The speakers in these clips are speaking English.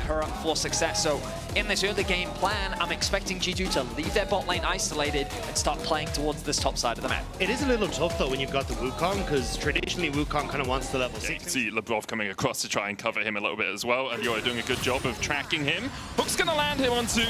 her up for success. So in this early game plan, I'm expecting G2 to leave their bot lane isolated and start playing towards this top side of the map. It is a little tough though when you've got the Wukong, because traditionally Wukong kind of wants the level 6. You can see Lebrov coming across to try and cover him a little bit as well, and you're doing a good job of tracking him. Hook's gonna land him onto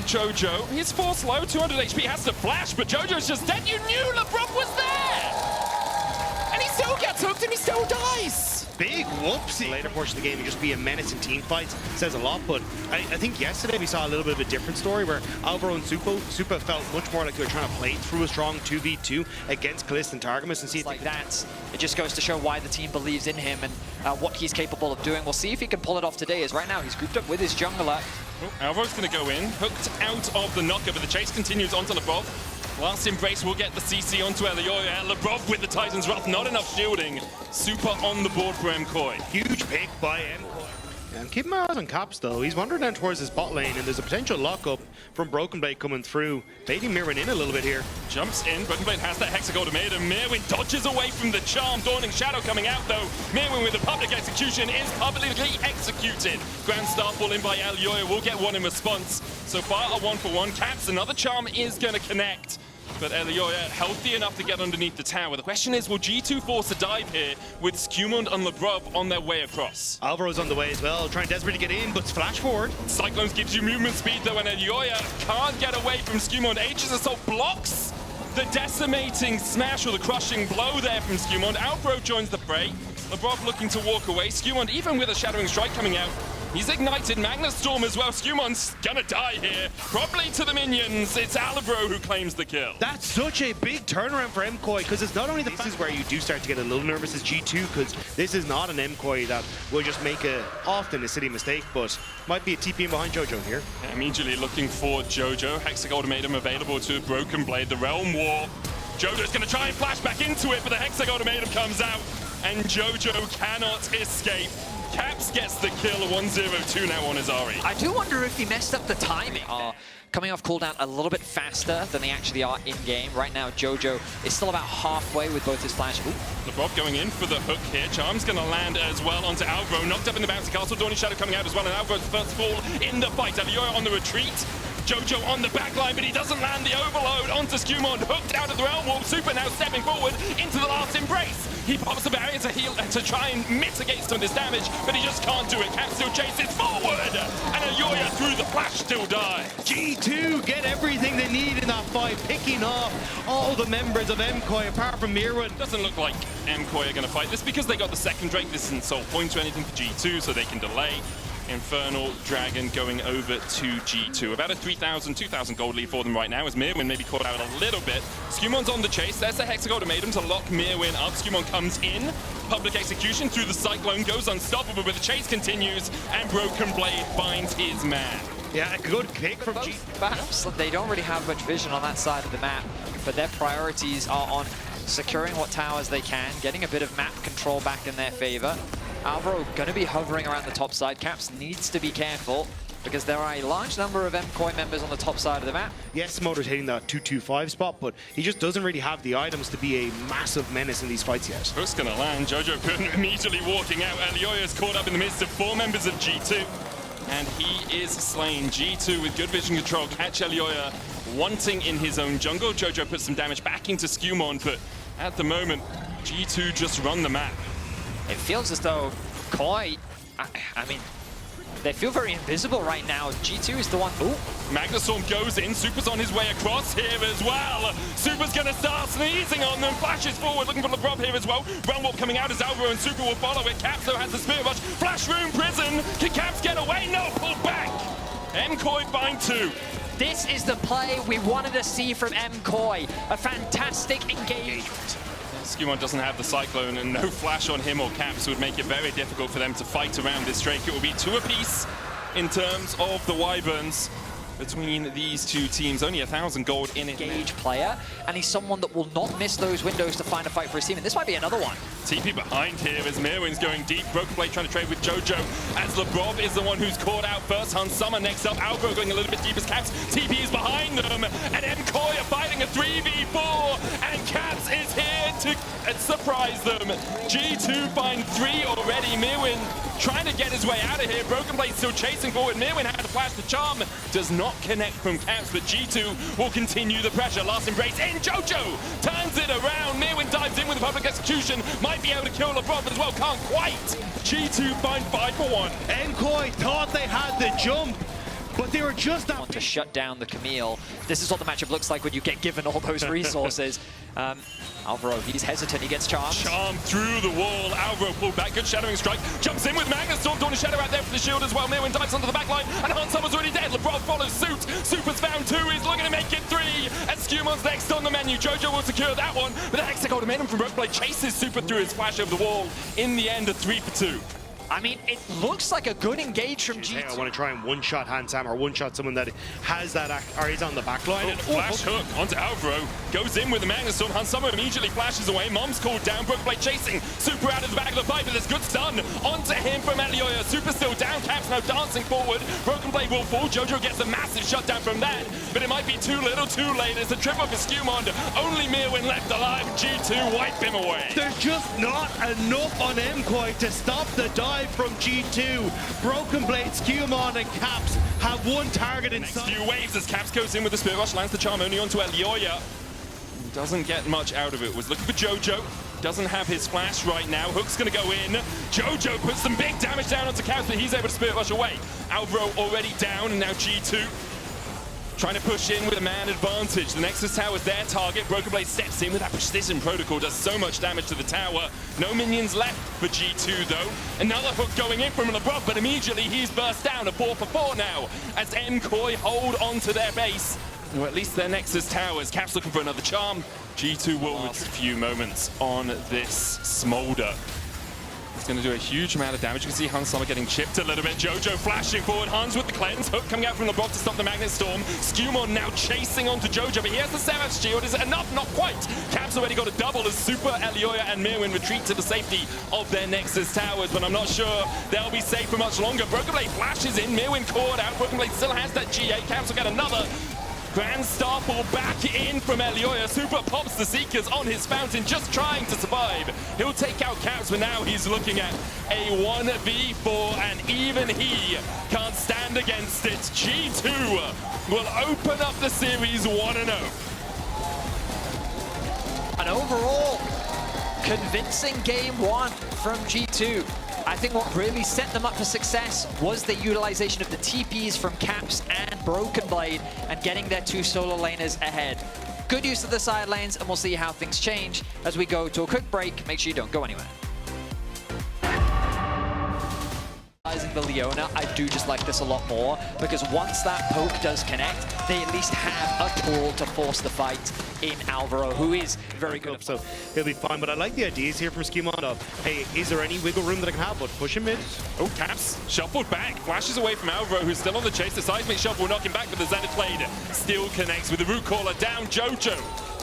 Jojo. He's force low, 200 HP, has to flash, but Jojo's just dead. You knew Lebrov was there! And he still gets hooked and he still dies! Big whoopsie. Later portion of the game, you just be a menace in team fights. Says a lot, but I think yesterday we saw a little bit of a different story where Alvaro and Supa felt much more like they were trying to play through a strong 2v2 against Kalista and Targamas and see like that. It just goes to show why the team believes in him and what he's capable of doing. We'll see if he can pull it off today, as right now he's grouped up with his jungler. Oh, Alvaro's going to go in, hooked out of the knocker, but the chase continues onto Lebrov. Last Embrace will get the CC onto Elioya. Lebrov with the Titan's Wrath, not enough shielding. Super on the board for MKOI. Huge pick by MKOI. And keep my eyes on Caps though. He's wandering down towards his bot lane and there's a potential lockup from Broken Blade coming through. Baiting Mirwin in a little bit here. Jumps in, Broken Blade has that Hex ultimatum. Mirwin dodges away from the charm. Dawning Shadow coming out though. Mirwin with the public execution is publicly executed. Grand Starfall in by Elioya will get one in response. So far a 1-for-1. Caps, another charm is going to connect. But Elioya healthy enough to get underneath the tower. The question is, will G2 force a dive here with Skumund and Lebrov on their way across? Alvaro's on the way as well, trying desperately to get in, but splash forward. Cyclones gives you movement speed though, and Elioya can't get away from Skumund. Aegis Assault blocks the decimating smash or the crushing blow there from Skumund. Alvaro joins the fray. Lebrov looking to walk away. Skumund, even with a Shadowing Strike coming out, he's ignited. Magna Storm as well. Skumund's gonna die here. Probably to the minions. It's Alvaro who claims the kill. That's such a big turnaround for MKOI, because it's not only the fact where you do start to get a little nervous as G2, because this is not an MKOI that will just make often a silly mistake, but might be a TP in behind Jojo here. Yeah, immediately looking for Jojo. Hex ultimatum available to Broken Blade. The Realm War. Jojo's gonna try and flash back into it, but the Hex ultimatum comes out, and Jojo cannot escape. Caps gets the kill, 1-0-2 now on Azari. I do wonder if he messed up the timing. Coming off cooldown a little bit faster than they actually are in-game. Right now, Jojo is still about halfway with both his flash. Lebrov going in for the hook here. Charm's going to land as well onto Alvaro. Knocked up in the bouncy castle. Dawning Shadow coming out as well, and Alvaro's first fall in the fight. Elioya on the retreat. Jojo on the backline, but he doesn't land the overload onto Skumund. Hooked out of the Realm Wall. Super now stepping forward into the last embrace. He pops the barrier to heal to try and mitigate some of this damage, but he just can't do it. Cap still chases forward, and Elioya through the flash still dies. G2 get everything they need in that fight, picking off all the members of MKOI apart from Mirwin. Doesn't look like MKOI are going to fight this because they got the second Drake. This isn't soul points or anything for G2, so they can delay. Infernal Dragon going over to G2. About a 3,000, 2,000 gold lead for them right now as Mirwin maybe caught out a little bit. Skumund's on the chase. There's the Hex ultimatum to lock Mirwin up. Skumund comes in. Public execution through the Cyclone goes unstoppable, but the chase continues, and Broken Blade finds his man. Yeah, a good pick from G. Perhaps they don't really have much vision on that side of the map, but their priorities are on securing what towers they can, getting a bit of map control back in their favor. Alvaro going to be hovering around the top side. Caps needs to be careful because there are a large number of MCOY members on the top side of the map. Yes, Motor's hitting that 2-2-5 spot, but he just doesn't really have the items to be a massive menace in these fights yet. Hook's going to land. Jojo couldn't immediately walking out. Elioya's caught up in the midst of 4 members of G2. And he is slain. G2 with good vision control. Catch Elioya wanting in his own jungle. Jojo puts some damage back into Skumund, but at the moment, G2 just run the map. It feels as though KOI, I mean, they feel very invisible right now. G2 is the one. Ooh. Magnastorm goes in. Super's on his way across here as well. Super's going to start sneezing on them. Flashes forward, looking for Lebrov here as well. Realm Warp coming out as Alvaro and Super will follow it. Caps though has the Spirit Rush. Flash Room Prison. Can Caps get away? No, pulled back. MKOI find 2. This is the play we wanted to see from MKOI. A fantastic engagement. Skumund doesn't have the Cyclone, and no flash on him or Caps would make it very difficult for them to fight around this Drake. It will be 2 apiece in terms of the Wyverns between these two teams. Only 1,000 gold in it. Engage player, and he's someone that will not miss those windows to find a fight for his team, and this might be another one. TP behind here as Mirwin's going deep. Broken Blade trying to trade with Jojo as Lebrov is the one who's caught out first. Hun Summer next up. Alvaro going a little bit deep as Caps. TP is behind them, and MKOI are fighting a 3v4, and Caps is here there to surprise them. G2 find 3 already. Mirwin trying to get his way out of here. Broken Blade still chasing forward. Mirwin had to flash the charm. Does not connect from Caps, but G2 will continue the pressure. Last embrace in. Jojo turns it around. Mirwin dives in with a public execution. Might be able to kill LeBron, but as well can't quite. G2 find 5 for 1. MCOY thought they had the jump, but they were just Want to shut down the Camille. This is what the matchup looks like when you get given all those resources. Alvaro, he's hesitant, he gets charmed. Charm through the wall. Alvaro pulled back, good shadowing strike. Jumps in with Magnus Storm, Dawn Shadow out there for the shield as well. Mirwin dives onto the back line, and Han Summer's already dead. LeBron follows suit. Super's found 2, he's looking to make it 3. And Scumon's next on the menu. Jojo will secure that one, but the Hexagon Momentum from Broken Blade chases Super through his flash over the wall. In the end, a 3 for 2. I mean, it looks like a good engage from G2. Hey, I want to try and one-shot Hansam or one-shot someone that has that or is on the back line. Flash hook onto Alvaro. Goes in with the Magnus Storm. Hansama immediately flashes away. Mom's called down. Broken Blade chasing. Super out of the back of the fight, but there's good stun onto him from Elioya. Super still down. Caps now dancing forward. Broken Blade will fall. Jojo gets a massive shutdown from that, but it might be too little too late. It's a triple for Skewmond. Only Mirwin left alive. G2 wipe him away. There's just not enough on MCOY to stop the dive from G2. Broken Blade, Skewmon and Caps have one target inside. Next few waves as Caps goes in with the Spirit Rush, lands the charm only onto Elioya. Doesn't get much out of it. Was looking for Jojo. Doesn't have his flash right now. Hook's gonna go in. Jojo puts some big damage down onto Caps, but he's able to Spirit Rush away. Alvaro already down, and now G2 trying to push in with a man advantage. The Nexus Tower is their target. Broken Blade steps in with that precision protocol, does so much damage to the tower. No minions left for G2 though. Another hook going in from LeBron, but immediately he's burst down. A 4 for 4 now as MCOY hold on to their base. Or at least their Nexus Towers. Caps looking for another charm. G2 will last a few moments on this Smolder. It's going to do a huge amount of damage. You can see Hans Sommer getting chipped a little bit. Jojo flashing forward. Hans with the cleanse. Hook coming out from LeBron to stop the Magnet Storm. Skewmon now chasing onto Jojo, but he has the Seraph's shield. Is it enough? Not quite. Caps already got a double as Super, Elioya, and Mirwin retreat to the safety of their Nexus Towers, but I'm not sure they'll be safe for much longer. Broken Blade flashes in. Mirwin caught out. Broken Blade still has that GA. Caps will get another. Grand Starfall back in from Elioya. Super pops the Seekers on his fountain, just trying to survive. He'll take out Caps, but now he's looking at a 1v4, and even he can't stand against it. G2 will open up the series 1-0. An overall convincing game 1 from G2. I think what really set them up for success was the utilization of the TPs from Caps and Broken Blade and getting their 2 solo laners ahead. Good use of the side lanes, and we'll see how things change as we go to a quick break. Make sure you don't go anywhere. The Leona, I do just like this a lot more, because once that poke does connect, they at least have a tool to force the fight in Alvaro, who is very good. So he'll be fine, but I like the ideas here from Skewmon of, hey, is there any wiggle room that I can have, but push him mid? Oh, Caps shuffled back, flashes away from Alvaro, who's still on the chase. The seismic shuffle will knock him back, but the Zenith Blade still connects with the Root Caller down. Jojo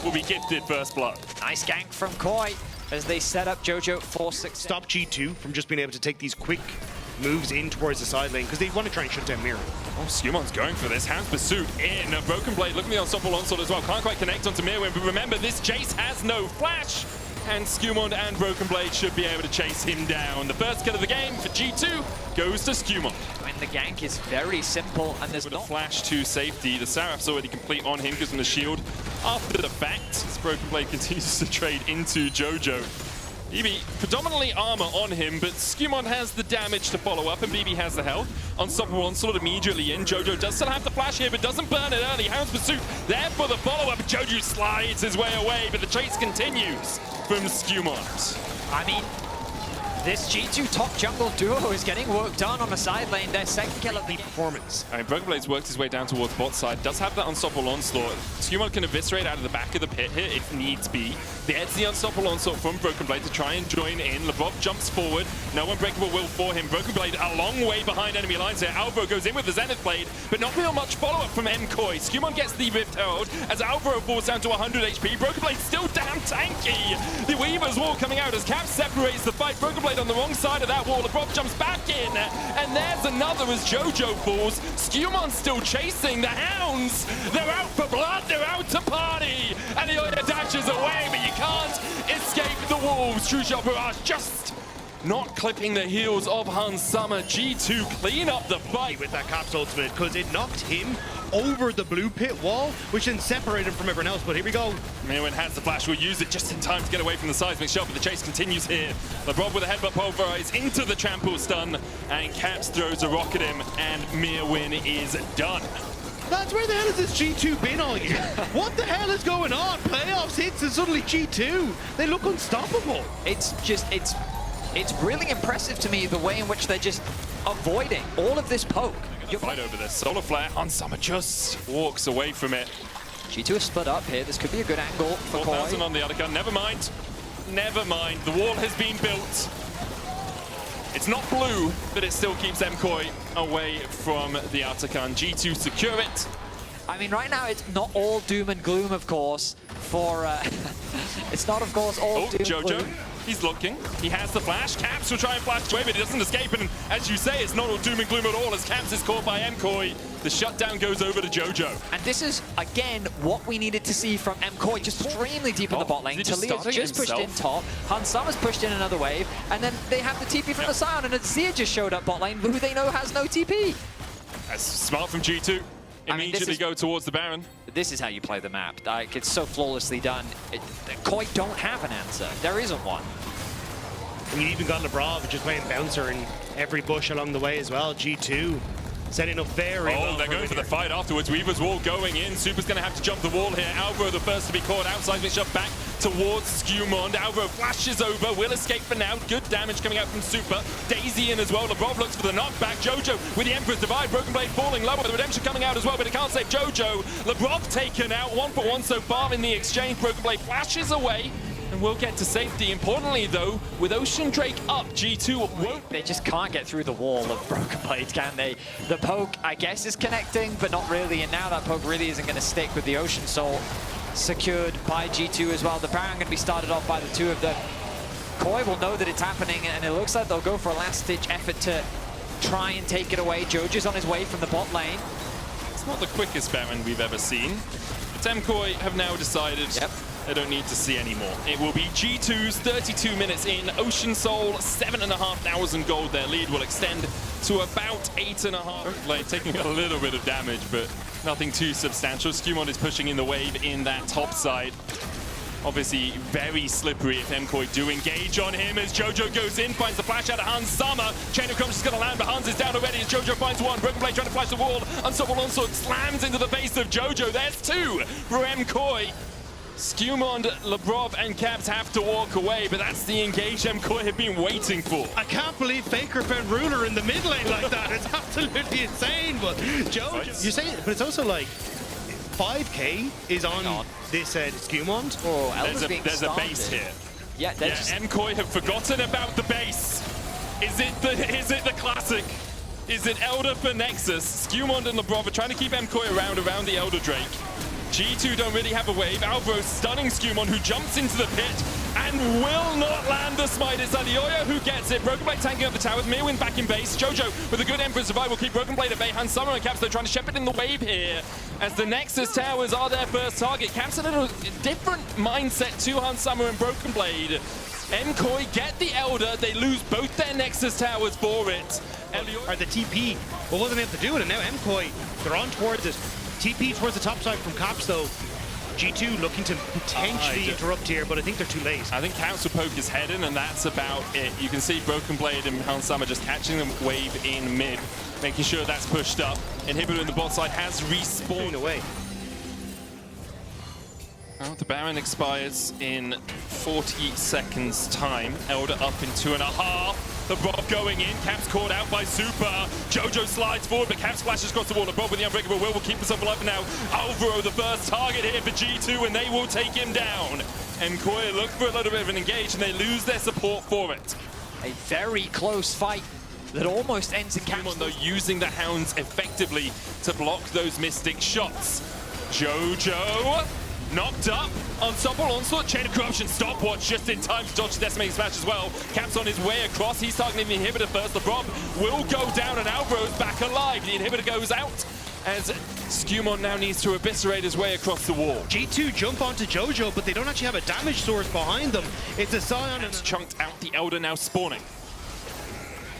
will be gifted first blood. Nice gank from Koi as they set up Jojo for success. Stop G2 from just being able to take these quick moves in towards the side lane, because they want to try and shut down Mirror. Oh, Skewmon's going for this. Hound's Pursuit in. A Broken Blade looking at the unstoppable onslaught as well. Can't quite connect onto Mirwin, but remember, this Jace has no flash, and Skewmon and Broken Blade should be able to chase him down. The first kill of the game for G2 goes to Skewmon. And the gank is very simple, and there's with a flash to safety. The Seraph's already complete on him, gives him the shield. After the fact, as Broken Blade continues to trade into Jojo. BB, predominantly armor on him, but Skewmon has the damage to follow up, and BB has the health. Unstoppable onslaught immediately in. Jojo does still have the flash here, but doesn't burn it early. Hound's Pursuit there for the follow-up. Jojo slides his way away, but the chase continues from Skewmon. I mean, this G2 top jungle duo is getting work done on the side lane. Their second kill of the performance. I mean, Broken Blade's worked his way down towards bot side. Does have that Unstoppable Onslaught. Skewmon can eviscerate out of the back of the pit here if needs be. There's the Unstoppable Onslaught from Broken Blade to try and join in. Lebov jumps forward. No Unbreakable will for him. Broken Blade a long way behind enemy lines here. Alvaro goes in with the Zenith Blade, but not real much follow-up from MCOY. Skewmon gets the Rift Herald as Alvaro falls down to 100 HP. Broken Blade still damn tanky. The Weaver's Wall coming out as Cap separates the fight. Broken Blade on the wrong side of that wall. Lebov jumps back in, and there's another as Jojo falls. Skewmon's still chasing the Hounds. They're out for blood. They're out to party. And Elioya dashes away, but you can't Wolves. True Shot Barrage just not clipping the heels of Hans Summer. G2 clean up the fight with that Caps ultimate, because it knocked him over the blue pit wall, which then separated him from everyone else. But here we go. Mirwin has the flash, will use it just in time to get away from the seismic shot, but the chase continues here. LeBron with a headbutt pulverize into the trample stun, and Caps throws a rock at him, and Mirwin is done. Lads, where the hell has this G2 been all year? What the hell is going on? Playoffs hits and suddenly G2. They look unstoppable. It's really impressive to me the way in which they're just avoiding all of this poke. You're fight over this. Solar Flare. Hans Summer just walks away from it. G2 is split up here. This could be a good angle for 4,000 MCOY. on the other gun. Never mind. Never mind. The wall has been built. It's not blue, but it still keeps MCOY away from the outer gun. G2 secure it. I mean, right now it's not all doom and gloom, of course, for... it's not, of course, all doom and gloom. Jojo. He's looking. He has the flash. Caps will try and flash away, but he doesn't escape. And as you say, it's not all doom and gloom at all as Caps is caught by MCOY. The shutdown goes over to Jojo. And this is, again, what we needed to see from MCOY, just extremely deep in the bot lane. Talia's just pushed in top. Hans Summer's pushed in another wave. And then they have the TP from the Scion, and Azir just showed up bot lane, who they know has no TP. That's smart from G2. Immediately go towards the Baron. This is how you play the map. Like, it's so flawlessly done. KOI don't have an answer. There isn't one. And you even got LeBron just playing bouncer in every bush along the way as well. G2 setting up very well. They're going for the fight afterwards. Weaver's wall going in. Super's going to have to jump the wall here. Alvaro the first to be caught outside, but shoved back towards Skewmond. Alvaro flashes over, will escape for now. Good damage coming out from Super. Daisy in as well. LeBron looks for the knockback. Jojo with the Emperor's Divide. Broken Blade falling lower. The Redemption coming out as well, but it can't save Jojo. LeBron taken out. 1-for-1 so far in the exchange. Broken Blade flashes away. And we'll get to safety. Importantly, though, with Ocean Drake up, G2 won't... They just can't get through the wall of Broken Blades, can they? The poke, I guess, is connecting, but not really. And now that poke really isn't going to stick with the Ocean Soul secured by G2 as well. The Baron going to be started off by the two of them. KOI will know that it's happening, and it looks like they'll go for a last-ditch effort to try and take it away. Jojo's on his way from the bot lane. It's not the quickest Baron we've ever seen. But MCOY have now decided... Yep. They don't need to see anymore. It will be G2's 32 minutes in. Ocean Soul, 7,500 gold. Their lead will extend to about 8,500. Like, taking a little bit of damage, but nothing too substantial. Skewmond is pushing in the wave in that top side. Obviously, very slippery if MCOY do engage on him as Jojo goes in, finds the flash out of Hans Summer. Chain of Crumbs is going to land, but Hans is down already as Jojo finds one. Broken Blade trying to flash the wall. Unstoppable Onslaught slams into the face of Jojo. There's two for MCOY. Skewmond, Lebrov, and Caps have to walk away, but that's the engage MCOY have been waiting for. I can't believe Faker found Ruler in the mid lane like that. It's absolutely insane, but Joe, you say it, but it's also like 5k is on this Skewmond. Oh, there's a base here. Yeah, MCOY have forgotten about the base. Is it the classic? Is it Elder for Nexus? Skewmond and Lebrov are trying to keep MCOY around the Elder Drake. G2 don't really have a wave. Alvaro stunning Skewmond, who jumps into the pit and will not land the smite. It's Alioya who gets it. Broken Blade tanking up the towers. Mirwin back in base. Jojo with a good Emperor's Survival will keep Broken Blade at bay. Hans Summer and Caps, they're trying to shepherd in the wave here as the Nexus towers are their first target. Caps a little different mindset to Hans Summer and Broken Blade. MCOY get the Elder. They lose both their Nexus towers for it. Or the TP. Well, what do they have to do? And now MCOY, they're on towards it. TP towards the top side from Caps, though. G2 looking to potentially interrupt here, but I think they're too late. I think Caps will poke his head in, and that's about it. You can see Broken Blade and Hans Summer just catching the wave in mid, making sure that's pushed up. Inhibitor in the bot side has respawned away. Well, the Baron expires in 40 seconds time. Elder up in 2.5. The Rob going in. Caps caught out by Super. Jojo slides forward, but Caps flashes across the wall. The Rob with the Unbreakable will keep this up alive now. Alvaro, the first target here for G2, and they will take him down. MCOY look for a little bit of an engage, and they lose their support for it. A very close fight that almost ends in Caps. Though using the Hounds effectively to block those Mystic shots. Jojo knocked up. Unstoppable Onslaught, Chain of Corruption, Stopwatch just in time to dodge the Decimating Smash as well. Caps on his way across. He's targeting the Inhibitor first. The Rob will go down and Alvaro's back alive. The Inhibitor goes out as Skewmon now needs to eviscerate his way across the wall. G2 jump onto JoJo, but they don't actually have a damage source behind them. It's a Scion and Chunked out the Elder now spawning.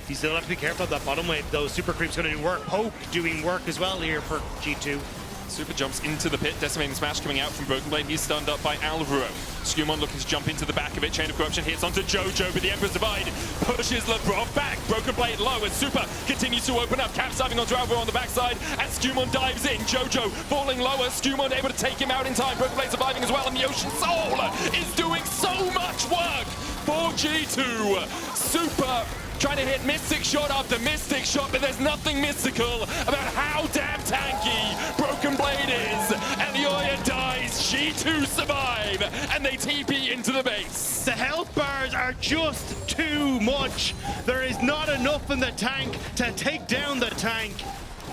You still have to be careful of that bottom wave, though. Super Creep's going to do work. Poke doing work as well here for G2. Super jumps into the pit, decimating smash coming out from Broken Blade. He's stunned up by Alvaro. Skewmon looking to jump into the back of it. Chain of Corruption hits onto JoJo, but the Emperor's Divide pushes Lebrov back. Broken Blade low as Super continues to open up. Caps diving onto Alvaro on the backside, and Skewmon dives in. JoJo falling lower. Skewmon able to take him out in time. Broken Blade surviving as well, and the Ocean Soul is doing so much work for G2. Super trying to hit Mystic Shot after Mystic Shot, but there's nothing mystical about how damn tanky Broken Blade is. Elioya dies, G2 survive, and they TP into the base. The health bars are just too much. There is not enough in the tank to take down the tank.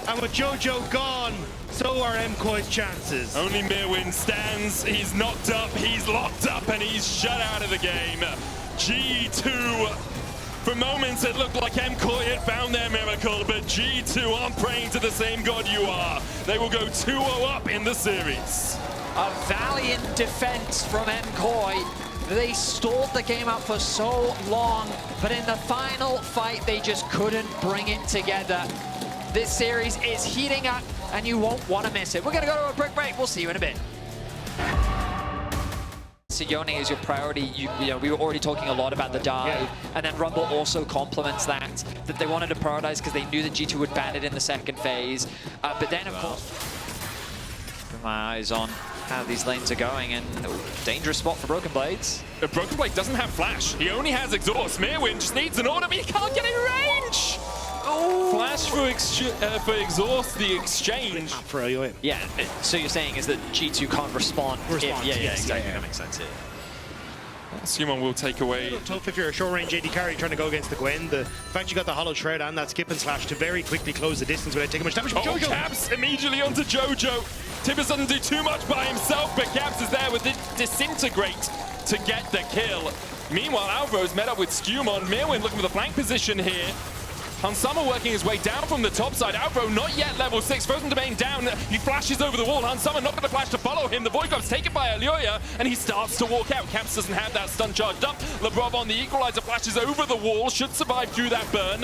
And with JoJo gone, so are MKOI's chances. Only Mirwin stands, he's knocked up, he's locked up, and he's shut out of the game. G2, for moments it looked like MCOY had found their miracle, but G2 aren't praying to the same god you are. They will go 2-0 up in the series. A valiant defense from MCOY. They stalled the game out for so long, but in the final fight, they just couldn't bring it together. This series is heating up, and you won't want to miss it. We're going to go to a quick break. We'll see you in a bit. Sione is your priority. You know, we were already talking a lot about the dive, and then Rumble also complements that they wanted to prioritize because they knew that G2 would ban it in the second phase. But then, of course, keeping my eyes on how these lanes are going, and dangerous spot for Broken Blades. Broken Blade doesn't have flash. He only has exhaust. Mirwin just needs an order, but he can't get in range. Ooh. Flash for exhaust the exchange. For Elioya. Yeah, so you're saying is that G2 can't respond? Yeah, exactly. That makes sense. Skewmon will take away. It's tough if you're a short-range AD carry trying to go against the Gwen. The fact you got the Hollow Shred and that skip and slash to very quickly close the distance without taking much damage. Oh, Caps immediately onto JoJo. Tibbers doesn't do too much by himself, but Caps is there with the Disintegrate to get the kill. Meanwhile, Alvaro's met up with Skewmon. Mirwin looking for the flank position here. Hansama working his way down from the top side. Alvaro not yet level 6. Frozen Domain down. He flashes over the wall. Hansama not going to flash to follow him. The Void Glob's taken by Elioya, and he starts to walk out. Caps doesn't have that stun charged up. Lebrov on the Equalizer flashes over the wall. Should survive through that burn.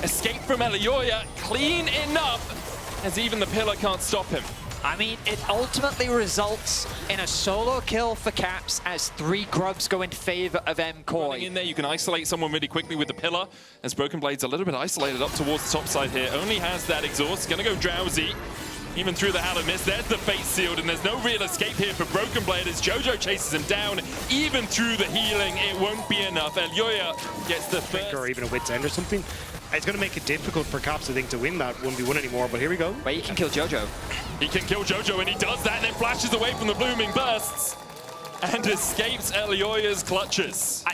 Escape from Elioya. Clean enough, as even the pillar can't stop him. I mean, it ultimately results in a solo kill for Caps as 3 grubs go in favor of MCOY. In there, you can isolate someone really quickly with the pillar, as Broken Blade's a little bit isolated up towards the top side here. Only has that exhaust, gonna go drowsy. Even through the Hallowed Mist, there's the Fate Sealed, and there's no real escape here for Broken Blade as JoJo chases him down. Even through the healing, it won't be enough. Elioya gets the first. Or even a Wit's End or something. It's going to make it difficult for Caps, I think, to win that 1v1 anymore, but here we go. Wait, he can kill JoJo. He can kill JoJo, and he does that, and then flashes away from the Blooming Bursts and escapes Elioya's clutches.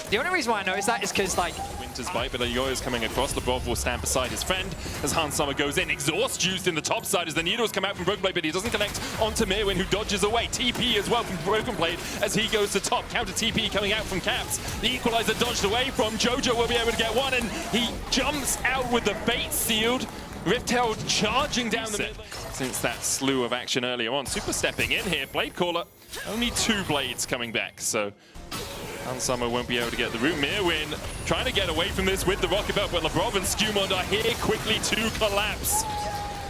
The only reason why I know is that is because, like, Winter's Bite, but Elioya's coming across. Lebrov will stand beside his friend as Hansama goes in. Exhaust used in the top side as the needles come out from Broken Blade, but he doesn't connect onto Mirwin, who dodges away. TP as well from Broken Blade as he goes to top. Counter TP coming out from Caps. The Equalizer dodged away from JoJo, will be able to get one, and he jumps out with the Fate Sealed. Rift Herald charging down the mid lane. Since that slew of action earlier on. Super stepping in here. Blade Caller, only 2 blades coming back, so Hansama won't be able to get the root. Mirwin trying to get away from this with the Rocket Belt, but Lebrov and Skewmon are here quickly to collapse.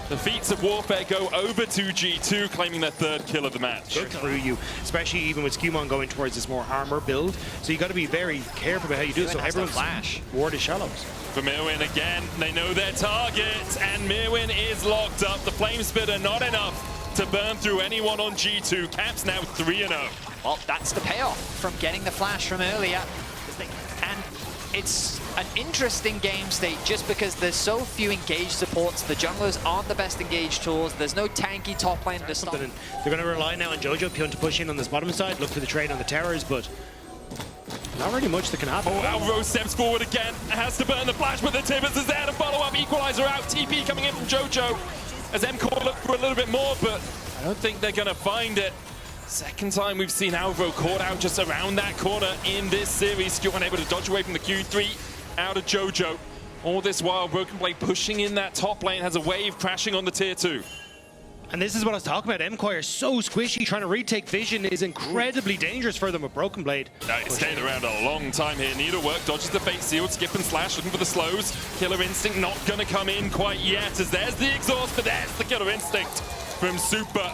The feats of warfare go over to G2, claiming their 3rd kill of the match. Look through you, especially even with Skewmon going towards this more armor build. So you got to be very careful about how you do it. So everyone's flash. Ward is shallows. For Mirwin again, they know their target, and Mirwin is locked up. The Flame Spitter not enough to burn through anyone on G2. Caps now 3-0. Well, that's the payoff from getting the flash from earlier. And it's an interesting game state just because there's so few engaged supports. The junglers aren't the best engaged tools. There's no tanky top lane to stop. They're going to rely now on JoJo to push in on this bottom side, look for the trade on the towers, but not really much that can happen. Oh, Alvaro steps forward again. Has to burn the flash, but the Tibbers is there to follow up. Equalizer out. TP coming in from JoJo as MCOY look for a little bit more, but I don't think they're going to find it. Second time we've seen Alvaro caught out just around that corner in this series. Skewmon able to dodge away from the Q3 out of JoJo. All this while, Broken Blade pushing in that top lane, has a wave crashing on the tier 2. And this is what I was talking about. MKOI are so squishy. Trying to retake vision is incredibly dangerous for them with Broken Blade. He's stayed around a long time here. Needlework dodges the fate sealed, skip and slash, looking for the slows. Killer Instinct not going to come in quite yet, as there's the exhaust, but there's the Killer Instinct from Super.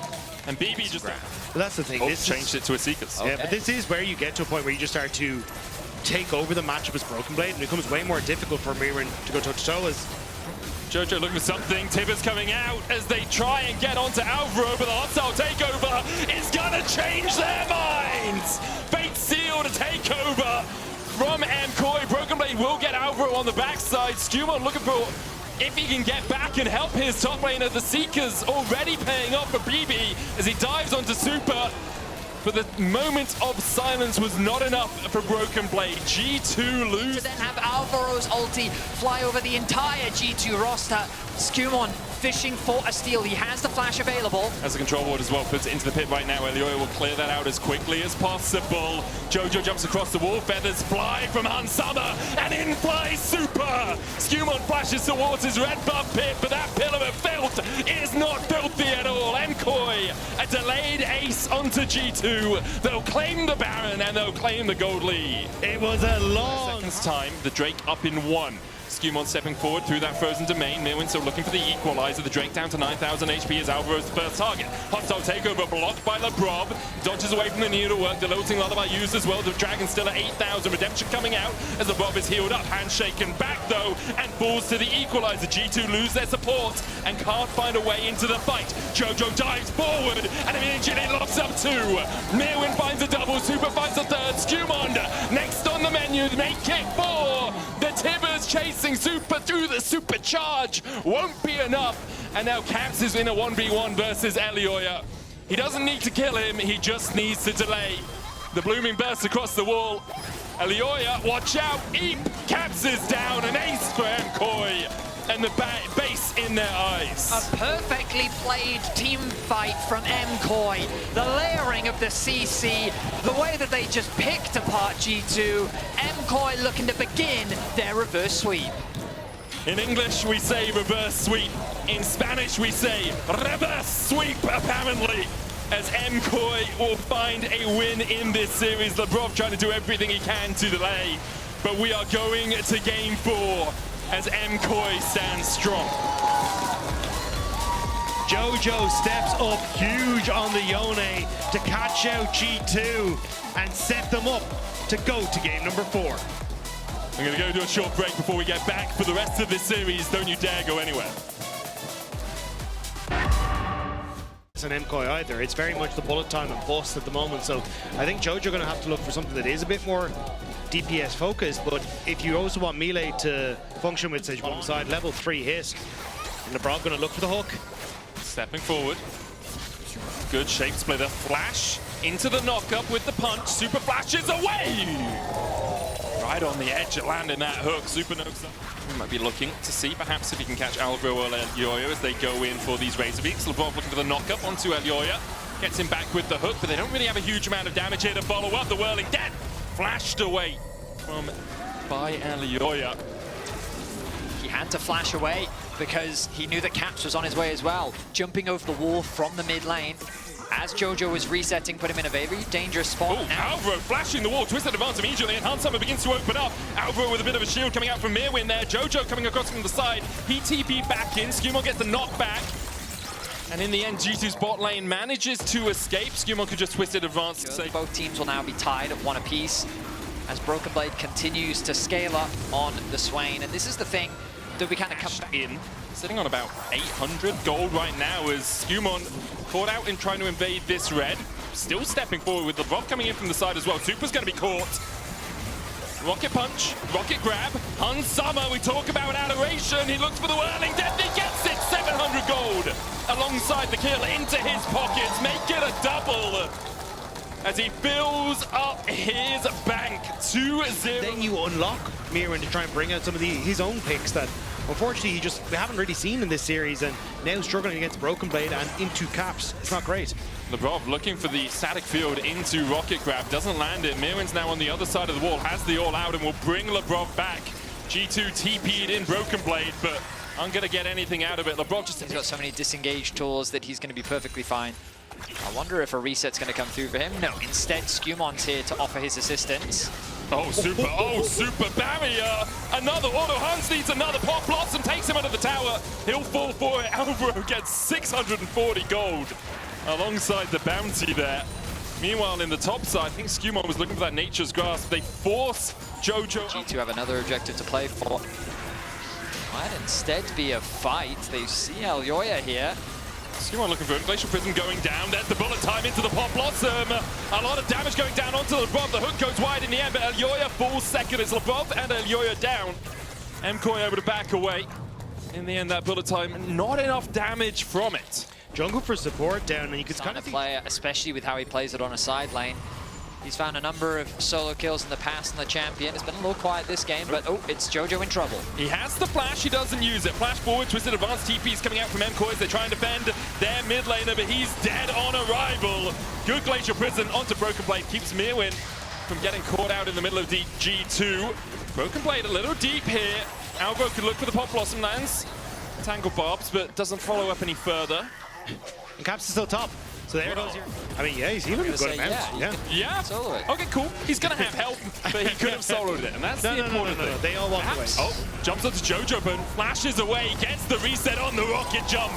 And BB just... Well, that's the thing. This changed it to a Seekers. Yeah, but this is where you get to a point where you just start to take over the matchup as Broken Blade, and it becomes way more difficult for Mirin to go toe-to-toe as... Jojo looking for something. Tibbers coming out as they try and get onto Alvaro, but the hostile takeover is gonna change their minds. Fate sealed a takeover from MCOY. Broken Blade will get Alvaro on the backside. Skumon looking for if he can get back and help his top laner. The Seekers already paying off for BB as he dives onto Super. But the moment of silence was not enough for Broken Blade. G2 lose. To then have Alvaro's ulti fly over the entire G2 roster. Skumon fishing for a steal. He has the flash available. As the control ward as well puts it into the pit right now. Elioya will clear that out as quickly as possible. Jojo jumps across the wall. Feathers fly from Hansama. And in flies Super. Skumon flashes towards his red buff pit, but that pillar of filth is not filthy at all. MKOI, a delayed ace onto G2. They'll claim the Baron and they'll claim the gold lead. It was a long... Seconds time, the Drake up in 1. Skumon stepping forward through that frozen domain. Mirwin still looking for the equalizer. The Drake down to 9,000 HP as Alvaro's first target. Hostile takeover blocked by LeBrob. Dodges away from the needlework. The lilting lullaby used as well. The Dragon still at 8,000. Redemption coming out as LeBrob is healed up. Handshaken back though and falls to the equalizer. G2 lose their support and can't find a way into the fight. Jojo dives forward and immediately locks up 2. Mirwin finds a double. Super finds a third. Skumon next on the menu. Make it 4. The Tibbers chasing Super through the supercharge won't be enough, and now Caps is in a 1v1 versus Elioya. He doesn't need to kill him, he just needs to delay. The blooming burst across the wall. Elioya, watch out, Eep! Caps is down, an ace for MKOI, and the base in their eyes. A perfectly played team fight from MCOY. The layering of the CC, the way that they just picked apart G2. MCOY looking to begin their reverse sweep. In English, we say reverse sweep. In Spanish, we say reverse sweep, apparently, as MKOI will find a win in this series. LeBrob trying to do everything he can to delay, but we are going to game 4 as MKOI stands strong. Jojo steps up huge on the Yone to catch out G2 and set them up to go to game number 4. I'm going to go do a short break before we get back for the rest of this series. Don't you dare go anywhere. It's an MKOI either. It's very much the bullet time and bust at the moment. So I think Jojo are going to have to look for something that is a bit more DPS focused. But if you also want melee to function with Sage one side, level 3 hit, and LeBron going to look for the hook. Stepping forward. Good shape splitter. Flash into the knock-up with the punch. Super flashes away! Right on the edge of landing that hook. Super knows that. We might be looking to see perhaps if he can catch Alvaro or Elioya as they go in for these Razor Beaks. LeBron looking for the knock-up onto Elioya. Gets him back with the hook, but they don't really have a huge amount of damage here to follow up. The Whirling Death flashed away by Elioya. He had to flash away because he knew that Caps was on his way as well. Jumping over the wall from the mid lane. As Jojo was resetting, put him in a very dangerous spot. Oh, Alvaro flashing the wall, twisted advance immediately, and Hansama begins to open up. Alvaro with a bit of a shield coming out from Mirwin there. Jojo coming across from the side. He TP back in. Skumon gets the knockback. And in the end, G2's bot lane manages to escape. Skumon could just twisted advance. Both teams will now be tied at 1 apiece as Broken Blade continues to scale up on the Swain. And this is the thing that we kind of come back in. Sitting on about 800 gold right now as Skumon caught out in trying to invade this red. Still stepping forward with the drop coming in from the side as well. Super's going to be caught. Rocket punch, rocket grab. Hansama, we talk about adoration. He looks for the Whirling Death. He gets it. 700 gold alongside the kill into his pockets. Make it a double as he fills up his bank. 2-0. Then you unlock Mirwin to try and bring out some of his own picks that unfortunately we haven't really seen in this series, and now struggling against Broken Blade and into Caps. It's not great. LeBron looking for the static field into rocket grab, doesn't land it. Mirwin's now on the other side of the wall, has the all out and will bring LeBron back. G2 TP'd in Broken Blade, but I'm going to get anything out of it. LeBron just... He's got so many disengaged tools that he's going to be perfectly fine. I wonder if a reset's going to come through for him. No, instead, Scumon's here to offer his assistance. Oh, super barrier. Another auto Hans needs another pop. Blossom takes him under the tower. He'll fall for it. Alvaro gets 640 gold alongside the bounty there. Meanwhile, in the top side, I think Scumon was looking for that Nature's Grasp. They force Jojo. G2 have another objective to play for. Might instead be a fight. They see Elyoya here. Scumon looking for it. Glacial Prism going down. There's the bullet time into the Pop Blossom. A lot of damage going down onto LeBron. The hook goes wide in the end, but Elyoya falls second. It's LeBron and Elyoya down. MCOY able to back away. In the end, that bullet time, not enough damage from it. Jungle for support down, and you could kind of play, especially with how he plays it on a side lane. He's found a number of solo kills in the past in the champion. It's been a little quiet this game, but oh, it's Jojo in trouble. He has the flash, he doesn't use it. Flash forward, twisted advanced TPs coming out from MCOY as they try and defend their mid laner, but he's dead on arrival. Good Glacial Prison onto Broken Blade, keeps Mirwin from getting caught out in the middle of G2. Broken Blade a little deep here. Alvaro could look for the Pop Blossom lands. Tangle Barbs, but doesn't follow up any further. And Caps is still top. So there goes your... I mean, yeah, he's even good amount. Yeah. Solo it. Okay, cool. He's going to have help, but he could have soloed it. And that's the important thing. They all walk away. Oh, jumps onto Jojo, but flashes away, gets the reset on the rocket jump.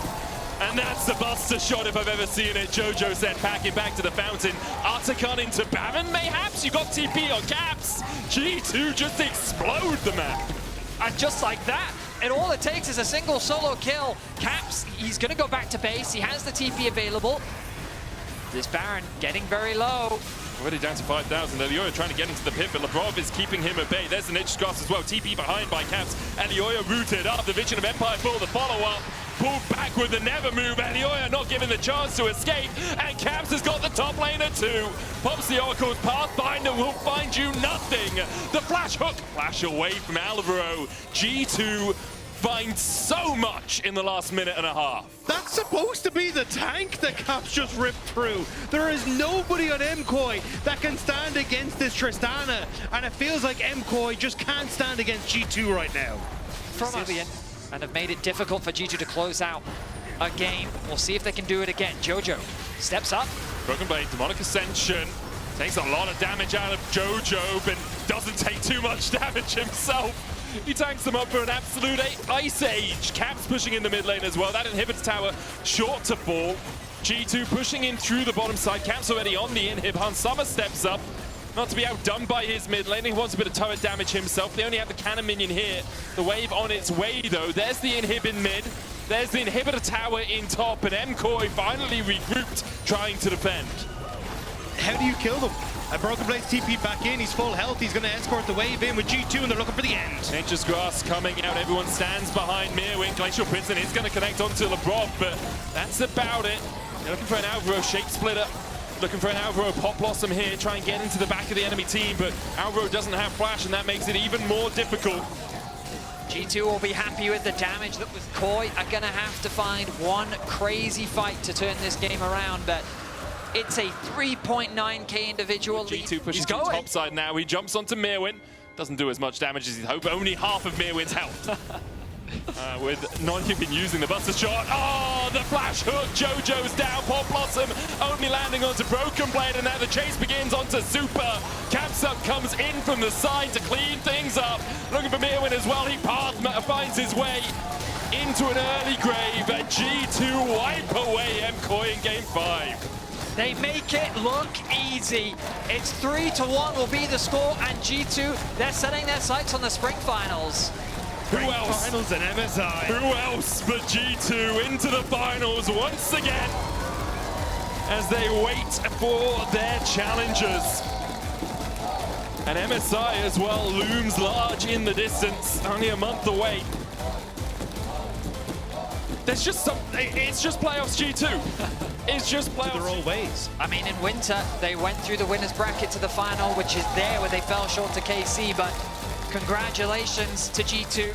And that's the buster shot if I've ever seen it. Jojo sent packing back to the fountain. Articon into Baron, mayhaps? You got TP on Caps. G2 just explode the map. And just like that, and all it takes is a single solo kill. Caps, he's going to go back to base. He has the TP available. This Baron getting very low. Already down to 5,000. Elyoya trying to get into the pit, but Lavrov is keeping him at bay. There's the Nature's Grasp as well. TP behind by Caps. Elyoya rooted up. The Vision of Empire full. The follow-up. Pulled back with the never move. Elyoya not given the chance to escape. And Caps has got the top laner too. Pops the Oracle's Pathfinder will find you nothing. The flash hook. Flash away from Alvaro. G2 finds so much in the last minute and a half. That's supposed to be the tank that Caps just ripped through. There is nobody on MCOY that can stand against this Tristana, and it feels like MCOY just can't stand against G2 right now. Resilient, and have made it difficult for G2 to close out a game. We'll see if they can do it again. Jojo steps up. Broken Blade, Demonic Ascension. Takes a lot of damage out of Jojo, but doesn't take too much damage himself. He tanks them up for an absolute Ice Age. Caps pushing in the mid lane as well. That inhibits tower short to fall. G2 pushing in through the bottom side. Caps already on the inhib. Hansama steps up. Not to be outdone by his mid lane. He wants a bit of turret damage himself. They only have the cannon minion here. The wave on its way though. There's the inhib in mid. There's the inhibitor tower in top. And MCOY finally regrouped, trying to defend. How do you kill them? Broken Blade's TP back in, he's full health, he's going to escort the wave in with G2 and they're looking for the end. Nature's Grasp coming out, everyone stands behind Mirwin. Glacial Prison is going to connect onto Labrov, but that's about it. They're looking for an Alvaro Shape Splitter, looking for an Alvaro Pop Blossom here, try and get into the back of the enemy team, but Alvaro doesn't have flash and that makes it even more difficult. G2 will be happy with the damage that was Koi. Are going to have to find one crazy fight to turn this game around, but it's a 3.9k individual lead. G2 pushes to the top side now. He jumps onto Mirwin. Doesn't do as much damage as he'd hope. Only half of Mirwin's health. With not even using the buster shot. Oh, the flash hook. Jojo's down. Pop Blossom only landing onto Broken Blade. And now the chase begins onto Super. Capsup comes in from the side to clean things up. Looking for Mirwin as well. He finds his way into an early grave. A G2 wipe away MCOY in game 5. They make it look easy. It's 3-1 will be the score, and G2, they're setting their sights on the spring finals. Who else? Finals and MSI. Who else but G2 into the finals once again as they wait for their challengers. And MSI as well looms large in the distance, only a month away. There's just it's just playoffs G2. It's just playoffs. Their own ways. I mean, in winter, they went through the winners bracket to the final, which is there where they fell short to KC, but congratulations to G2.